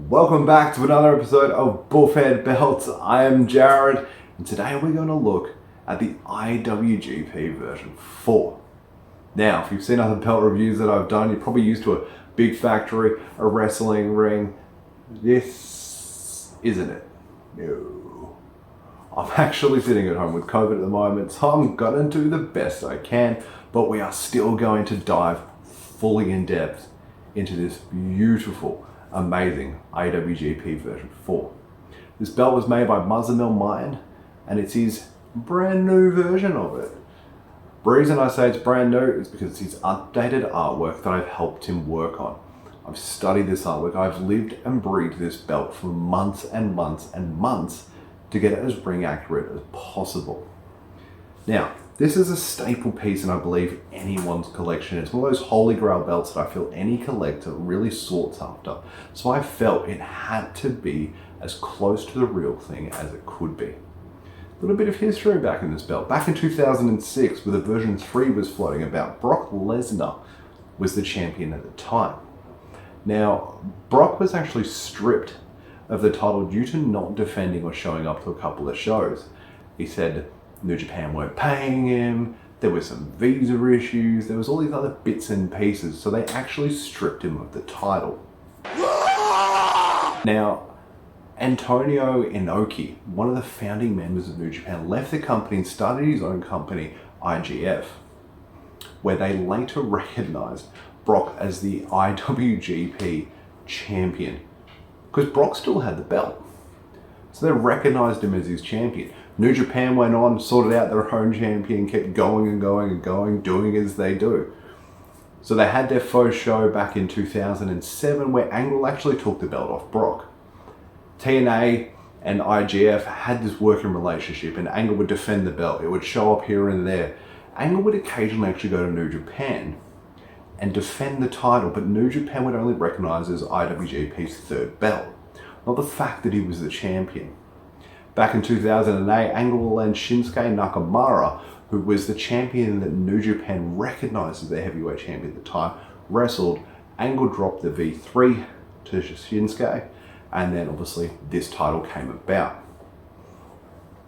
Welcome back to another episode of Bullfed Belts. I am Jared, and today we're going to look at the IWGP version 4. Now, if you've seen other belt reviews that I've done, you're probably used to a big factory, a wrestling ring. This isn't it. No. I'm actually sitting at home with COVID at the moment, so I'm going to do the best I can, but we are still going to dive fully in depth into this beautiful, amazing IWGP version 4. This belt was made by Muzzle Mind, and it's his brand new version of it. The reason I say it's brand new is because it's his updated artwork that I've helped him work on. I've studied this artwork, I've lived and breathed this belt for months and months and months to get it as ring accurate as possible. Now, this is a staple piece in I believe anyone's collection. It's one of those holy grail belts that I feel any collector really sought after. So I felt it had to be as close to the real thing as it could be. A little bit of history back in this belt. Back in 2006, when the version 3 was floating about, Brock Lesnar was the champion at the time. Now, Brock was actually stripped of the title due to not defending or showing up to a couple of shows. He said New Japan weren't paying him, there were some visa issues, there was all these other bits and pieces, so they actually stripped him of the title. Now, Antonio Inoki, one of the founding members of New Japan, left the company and started his own company, IGF, where they later recognized Brock as the IWGP champion, because Brock still had the belt. So they recognized him as his champion. New Japan went on, sorted out their own champion, kept going and going and going, doing as they do. So they had their first show back in 2007 where Angle actually took the belt off Brock. TNA and IGF had this working relationship, and Angle would defend the belt. It would show up here and there. Angle would occasionally actually go to New Japan and defend the title, but New Japan would only recognize as IWGP's third belt, not the fact that he was the champion. Back in 2008, Angle and Shinsuke Nakamura, who was the champion that New Japan recognized as their heavyweight champion at the time, wrestled. Angle dropped the V3 to Shinsuke, and then obviously this title came about.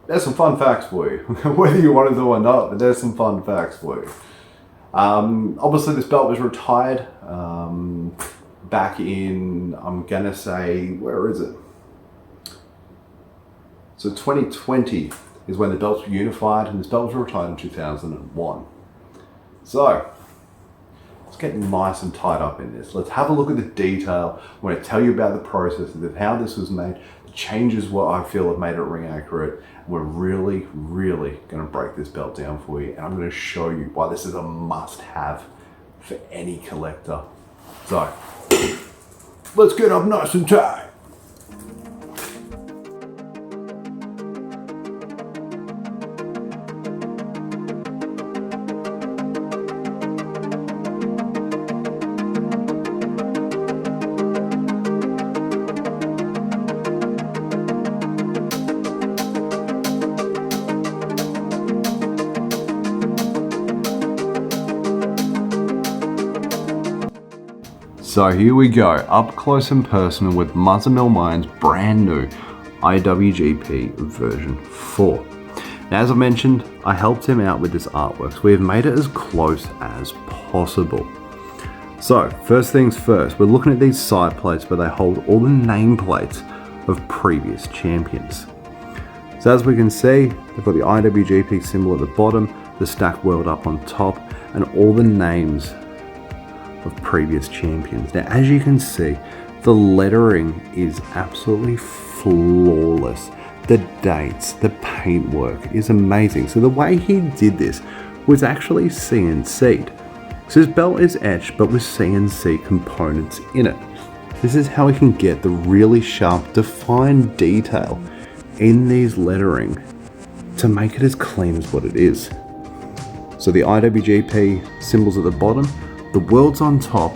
There's some fun facts for you, whether you want to do or not, but there's some fun facts for you. Obviously this belt was retired back in, I'm gonna say, where is it? So 2020 is when the belts were unified, and this belt was retired in 2001. So let's get nice and tied up in this. Let's have a look at the detail. I'm going to tell you about the process of how this was made, the changes what I feel have made it ring accurate. And we're really, really going to break this belt down for you, and I'm going to show you why this is a must-have for any collector. So let's get up nice and tight. So here we go, up close and personal with Muzzle Mind's brand new IWGP version 4. Now, as I mentioned, I helped him out with this artwork, so we have made it as close as possible. So first things first, we're looking at these side plates where they hold all the nameplates of previous champions. So as we can see, they've got the IWGP symbol at the bottom, the stacked world up on top, and all the names of previous champions. Now, as you can see, the lettering is absolutely flawless. The dates, the paintwork is amazing. So the way he did this was actually CNC'd. So his belt is etched, but with CNC components in it. This is how he can get the really sharp, defined detail in these lettering to make it as clean as what it is. So the IWGP symbols at the bottom, the world's on top,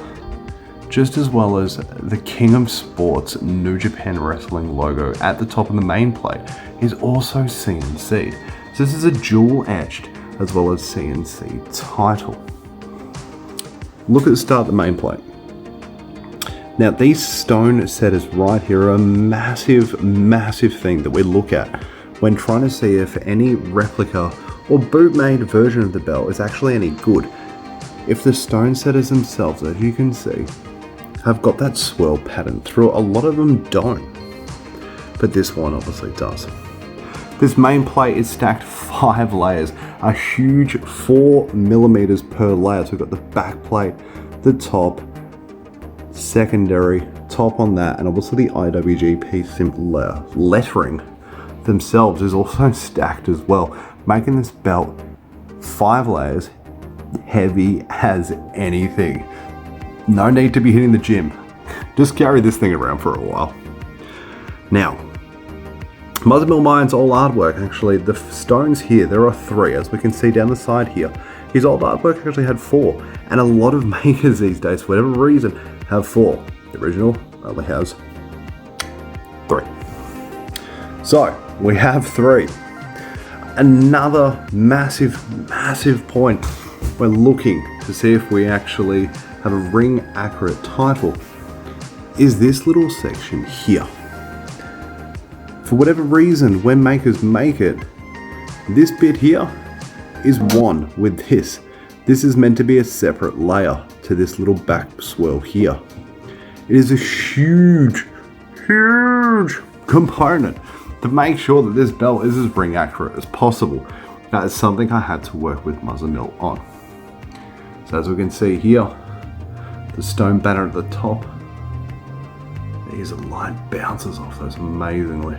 just as well as the King of Sports New Japan Wrestling logo at the top of the main plate is also CNC'd. So this is a dual etched as well as CNC title. Look at the start of the main plate. Now these stone setters right here are a massive, massive thing that we look at when trying to see if any replica or boot-made version of the belt is actually any good. If the stone setters themselves, as you can see, have got that swirl pattern through it, a lot of them don't. But this one obviously does. This main plate is stacked 5 layers, a huge 4mm per layer. So we've got the back plate, the top, secondary, top on that, and obviously the IWGP symbol lettering themselves is also stacked as well, making this belt 5 layers, heavy as anything. No need to be hitting the gym. Just carry this thing around for a while. Now, Muzzle Mill Mind's old artwork, actually, the stones here, there are 3, as we can see down the side here. His old artwork actually had 4, and a lot of makers these days, for whatever reason, have 4. The original only has 3. So, we have 3. Another massive, massive point when looking to see if we actually have a ring accurate title is this little section here. For whatever reason, when makers make it, this bit here is one with this. This is meant to be a separate layer to this little back swirl here. It is a huge, huge component to make sure that this belt is as ring accurate as possible. That is something I had to work with Muzzle Mill on. So as we can see here, the stone banner at the top, these light bounces off those amazingly.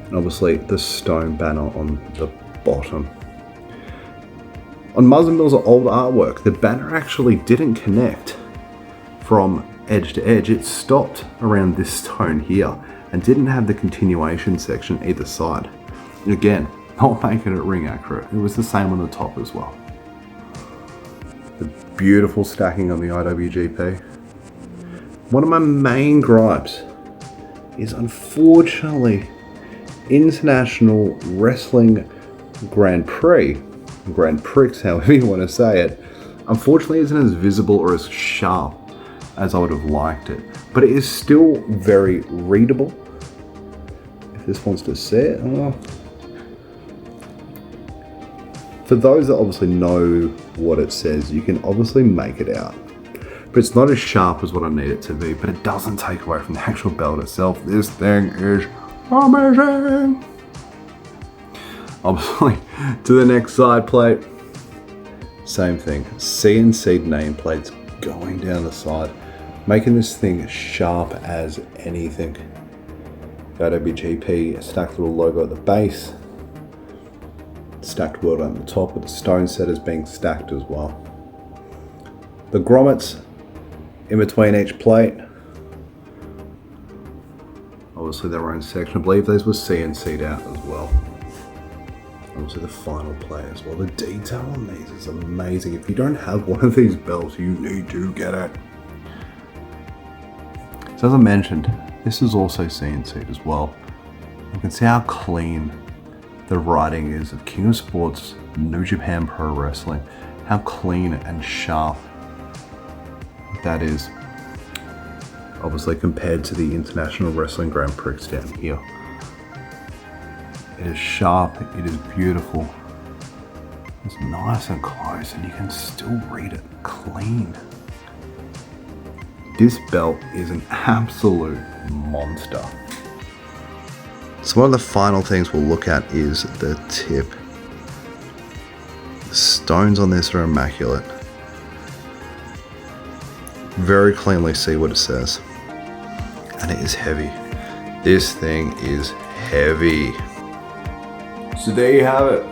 And obviously the stone banner on the bottom. On Muzzle Mill's old artwork, the banner actually didn't connect from edge to edge. It stopped around this stone here and didn't have the continuation section either side. Again, not making it ring accurate. It was the same on the top as well. The beautiful stacking on the IWGP. One of my main gripes is, unfortunately, International Wrestling Grand Prix, however you want to say it, unfortunately isn't as visible or as sharp as I would have liked it. But it is still very readable. If this wants to see it, for those that obviously know what it says, you can obviously make it out. But it's not as sharp as what I need it to be, but it doesn't take away from the actual belt itself. This thing is amazing! Obviously, to the next side plate, same thing. CNC nameplates going down the side, making this thing sharp as anything. IWGP, a stacked little logo at the base, stacked word on the top with the stone setters being stacked as well. The grommets in between each plate, obviously their own section. I believe those were CNC'd out as well. Obviously the final plate as well. The detail on these is amazing. If you don't have one of these belts, you need to get it. So as I mentioned, this is also CNC'd as well. You can see how clean the writing is of King of Sports, New Japan Pro Wrestling. How clean and sharp that is, obviously compared to the International Wrestling Grand Prix down here. It is sharp, it is beautiful, it's nice and close, and you can still read it clean. This belt is an absolute monster. So one of the final things we'll look at is the tip. The stones on this are immaculate. Very cleanly see what it says. And it is heavy. This thing is heavy. So there you have it.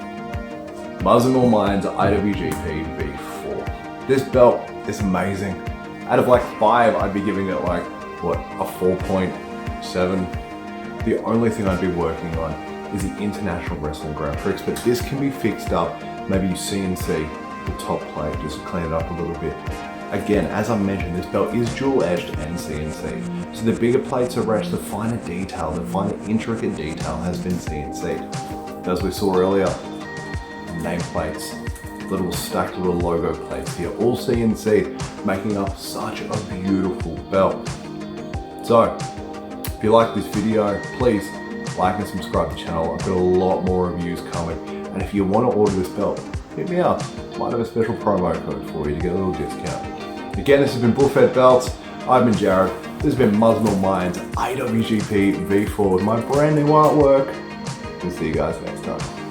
Muzzle Mill Mind's IWGP V4. This belt is amazing. Out of like 5, I'd be giving it like, what, a 4.7. The only thing I'd be working on is the International Wrestling Grand Prix, but this can be fixed up. Maybe you CNC the top plate, just to clean it up a little bit. Again, as I mentioned, this belt is dual edged and CNC. So the bigger plates are etched, the finer detail, the finer intricate detail has been CNC'd. As we saw earlier, nameplates, little stacked little logo plates here, all CNC, making up such a beautiful belt. So, if you like this video, please like and subscribe to the channel. I've got a lot more reviews coming, and if you want to order this belt, hit me up. Might have a special promo code for you to get a little discount. Again, this has been Bullfed Belts. I've been Jared. This has been Muzzmill Minds IWGP V4 with my brand new artwork. We'll see you guys next time.